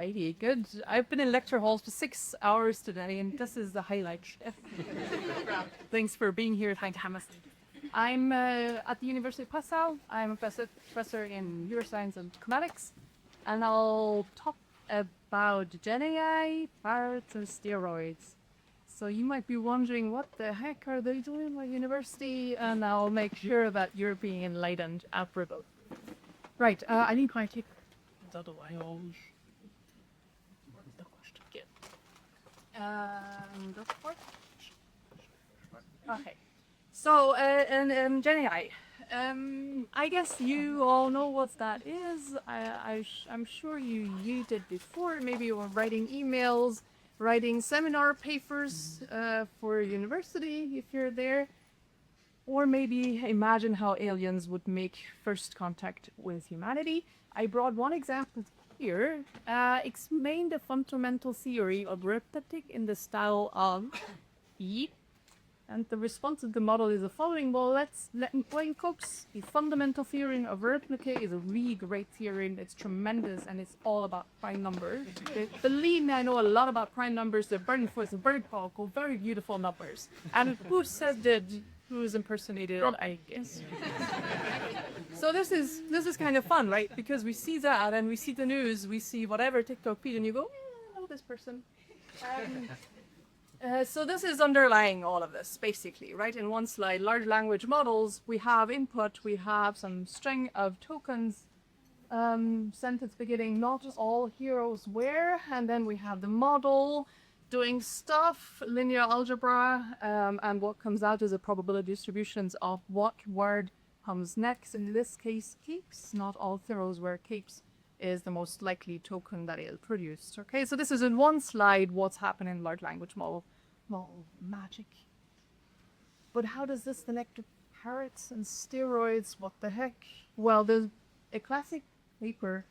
Alrighty, good. I've been in lecture halls for 6 hours today, and this is the highlight. Thanks for being here. Thank you, Hamas. I'm at the University of Passau. I'm a professor in neuroscience and kinetics, and I'll talk about GenAI, Parrots, and Steroids. So you might be wondering, what the heck are they doing at my university? And I'll make sure that you're being enlightened after both. Right, I need my take. Otherwise, the question again. That's part. Okay. So, GenAI. I guess you all know what that is. I'm sure you used it before. Maybe you were writing emails, writing seminar papers for university if you're there. Or maybe imagine how aliens would make first contact with humanity. I brought one example here. Explain the fundamental theory of arithmetic in the style of E. And the response of the model is the following. Well, let me explain, folks. The fundamental theory of arithmetic is a really great theory. It's tremendous, and it's all about prime numbers. Believe me, I know a lot about prime numbers. They're very important, very powerful, very beautiful numbers. And who said that? Who's impersonated? I guess. So this is kind of fun, right? Because we see that, and we see the news, we see whatever TikTok feed, and you go, I know this person. So this is underlying all of this, basically, right? In one slide, large language models, we have input, we have some string of tokens, sentence beginning, not all heroes wear, and then we have the model doing stuff, linear algebra, and what comes out is a probability distributions of what word comes next. In this case, capes. Not all heroes wear capes is the most likely token that it'll produce. Okay, so this is in one slide what's happening in large language model magic. But how does this connect to parrots and steroids? What the heck? Well, there's a classic paper.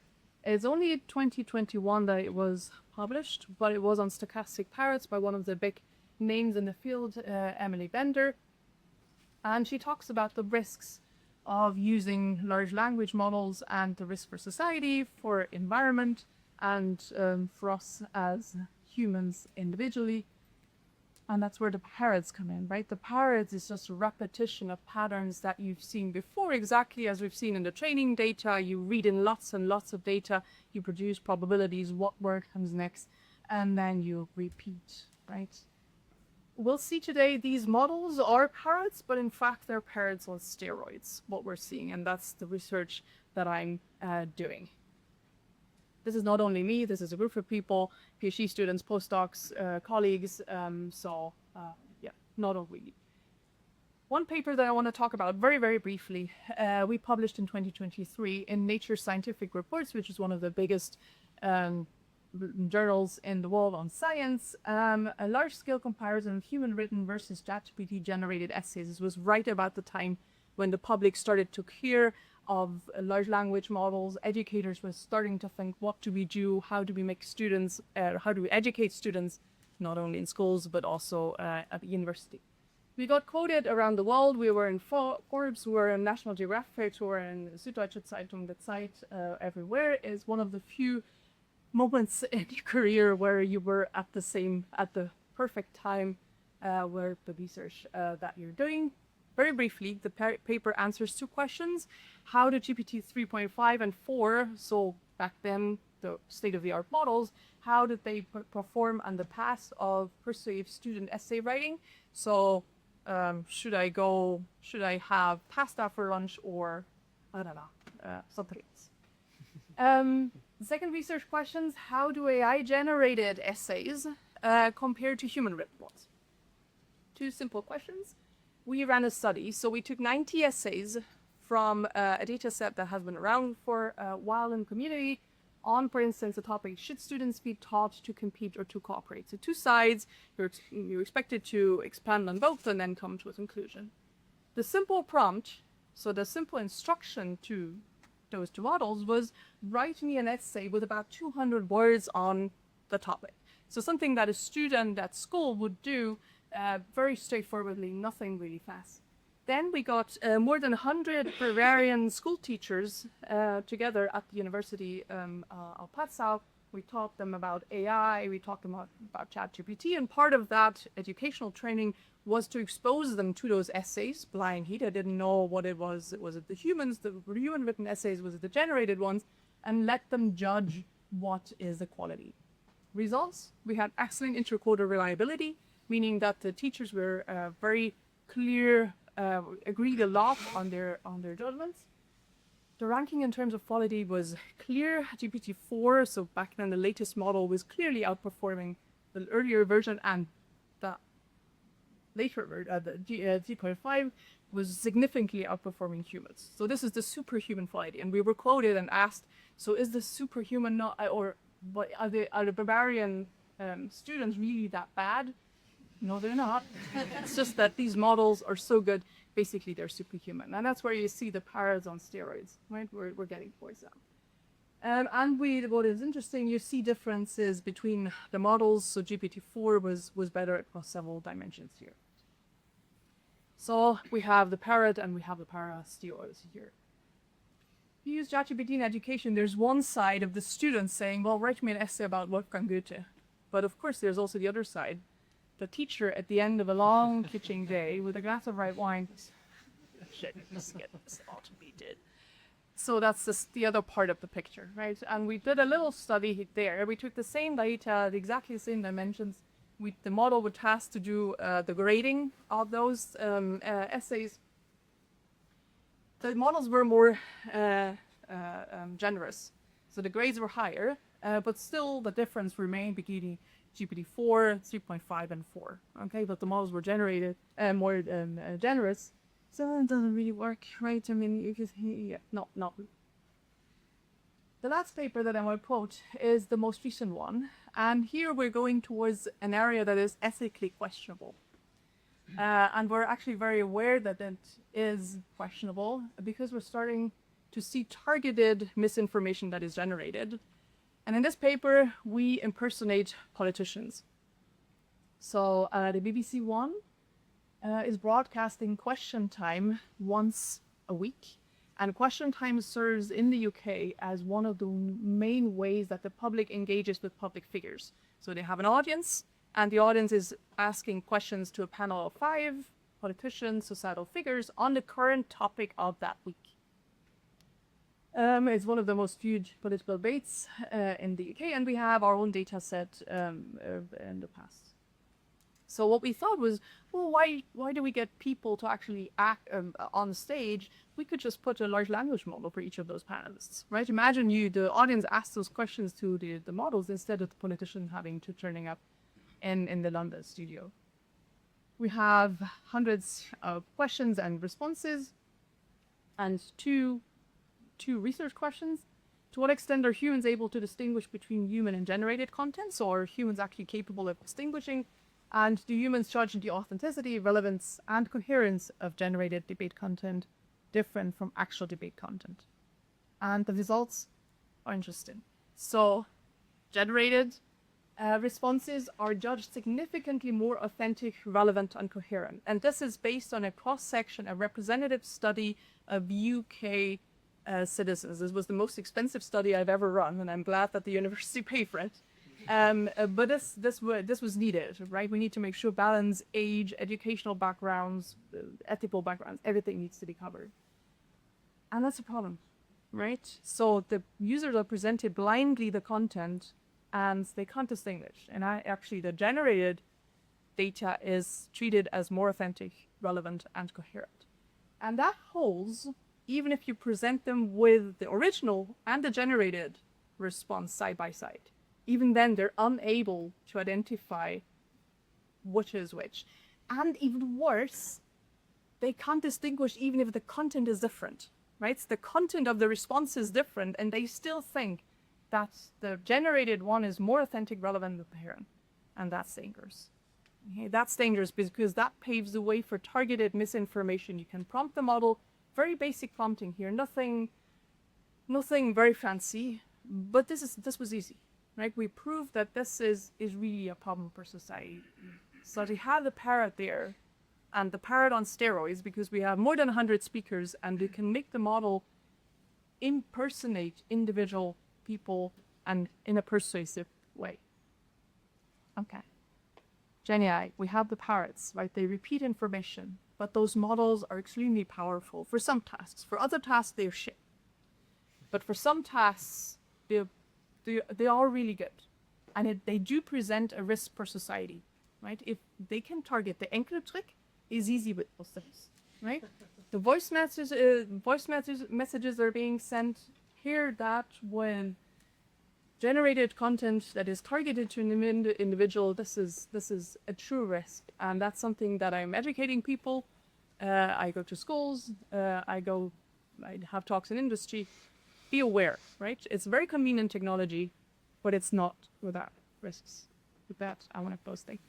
It's only 2021 that it was published, but it was on stochastic parrots by one of the big names in the field, Emily Bender. And she talks about the risks of using large language models and the risk for society, for environment, and for us as humans individually. And that's where the parrots come in, right? The parrots is just a repetition of patterns that you've seen before, exactly as we've seen in the training data. You read in lots and lots of data, you produce probabilities, what word comes next, and then you repeat, right? We'll see today these models are parrots, but in fact they're parrots on steroids, what we're seeing, and that's the research that I'm doing. This is not only me, this is a group of people, PhD students, postdocs, colleagues, yeah, not only me. One paper that I want to talk about very, very briefly, we published in 2023 in Nature Scientific Reports, which is one of the biggest journals in the world on science, a large-scale comparison of human-written versus ChatGPT-generated essays. This was right about the time when the public started to hear of large language models. Educators were starting to think, what do we do? How do we make students, how do we educate students, not only in schools, but also at the university? We got quoted around the world. We were in Forbes, we were in National Geographic, we were in Süddeutsche Zeitung. That site everywhere is one of the few moments in your career where you were at the perfect time where the research that you're doing. Very briefly, the paper answers two questions. How did GPT 3.5 and 4, so back then the state-of-the-art models, how did they perform on the path of persuasive student essay writing? So should I have pasta for lunch, or I don't know, something else. The second research questions, how do AI generated essays compare to human written ones? Two simple questions. We ran a study, so we took 90 essays from a data set that has been around for a while in the community on, for instance, the topic, should students be taught to compete or to cooperate? So two sides, you're expected to expand on both and then come to a conclusion. The simple prompt, so the simple instruction to those two models was, write me an essay with about 200 words on the topic. So something that a student at school would do very straightforwardly, nothing really fast. Then we got more than 100 Bavarian school teachers together at the University of Passau we taught them about AI, we talked them about ChatGPT, and part of that educational training was to expose them to those essays blindly. They didn't know what it was. Was it the humans, the human written essays? Was it the generated ones? And let them judge what is the quality. Results, we had excellent interquoter reliability, meaning that the teachers were very clear, agreed a lot on their judgments. The ranking in terms of quality was clear. GPT-4, so back then the latest model, was clearly outperforming the earlier version, and the later version, the G.5, was significantly outperforming humans. So this is the superhuman quality, and we were quoted and asked, so is the superhuman not, or but are the barbarian students really that bad? No, they're not. It's just that these models are so good, basically they're superhuman. And that's where you see the Parrots on steroids, right? We're getting towards that. And what is interesting, you see differences between the models. So GPT-4 was better across several dimensions here. So we have the Parrot and we have the Para-steroids here. If you use ChatGPT in education, there's one side of the students saying, well, write me an essay about Wolfgang Goethe. But of course, there's also the other side. The teacher at the end of a long teaching day with a glass of white wine, shit, let's get this automated. So that's the other part of the picture, right? And we did a little study there. We took the same data, exactly the same dimensions. The model was tasked to do the grading of those essays. The models were more generous. So the grades were higher, but still the difference remained between GPT-4, 3.5, and 4. Okay, but the models were generated more generous. So it doesn't really work, right? I mean, you could, yeah, no. The last paper that I want to quote is the most recent one. And here we're going towards an area that is ethically questionable. And we're actually very aware that it is questionable because we're starting to see targeted misinformation that is generated. And in this paper, we impersonate politicians. So the BBC One is broadcasting Question Time once a week. And Question Time serves in the UK as one of the main ways that the public engages with public figures. So they have an audience, and the audience is asking questions to a panel of 5 politicians, societal figures on the current topic of that week. It's one of the most viewed political debates in the UK, and we have our own data set in the past. So what we thought was, well, why do we get people to actually act on stage? We could just put a large language model for each of those panelists, right? Imagine the audience asks those questions to the models instead of the politician having to turning up in the London studio. We have hundreds of questions and responses, and two research questions. To what extent are humans able to distinguish between human and generated content? So are humans actually capable of distinguishing? And do humans judge the authenticity, relevance, and coherence of generated debate content different from actual debate content? And the results are interesting. So generated responses are judged significantly more authentic, relevant, and coherent. And this is based on a cross-section, a representative study of UK citizens. This was the most expensive study I've ever run, and I'm glad that the university paid for it. But this was needed, right? We need to make sure balance, age, educational backgrounds, ethical backgrounds, everything needs to be covered. And that's a problem, right? So the users are presented blindly the content and they can't distinguish. And actually the generated data is treated as more authentic, relevant, and coherent. And that holds even if you present them with the original and the generated response side by side. Even then, they're unable to identify which is which. And even worse, they can't distinguish even if the content is different, right? So the content of the response is different, and they still think that the generated one is more authentic, relevant, and coherent. And that's dangerous. Okay, that's dangerous because that paves the way for targeted misinformation. You can prompt the model, very basic prompting here, nothing very fancy, but this was easy. Right? We proved that this is really a problem for society. So to have the Parrot there, and the Parrot on steroids, because we have more than 100 speakers, and we can make the model impersonate individual people and in a persuasive way. Okay. GenAI, we have the parrots, right? They repeat information, but those models are extremely powerful for some tasks. For other tasks, they're shit. But for some tasks, they are really good. And they do present a risk for society, right? If they can target the Enkeltrick, is easy with those things, right? The voice messages are being sent. Hear that when generated content that is targeted to an individual, this is a true risk, and that's something that I'm educating people. I go to schools. I have talks in industry. Be aware, right? It's very convenient technology, but it's not without risks. With that, I want to close. Thank you.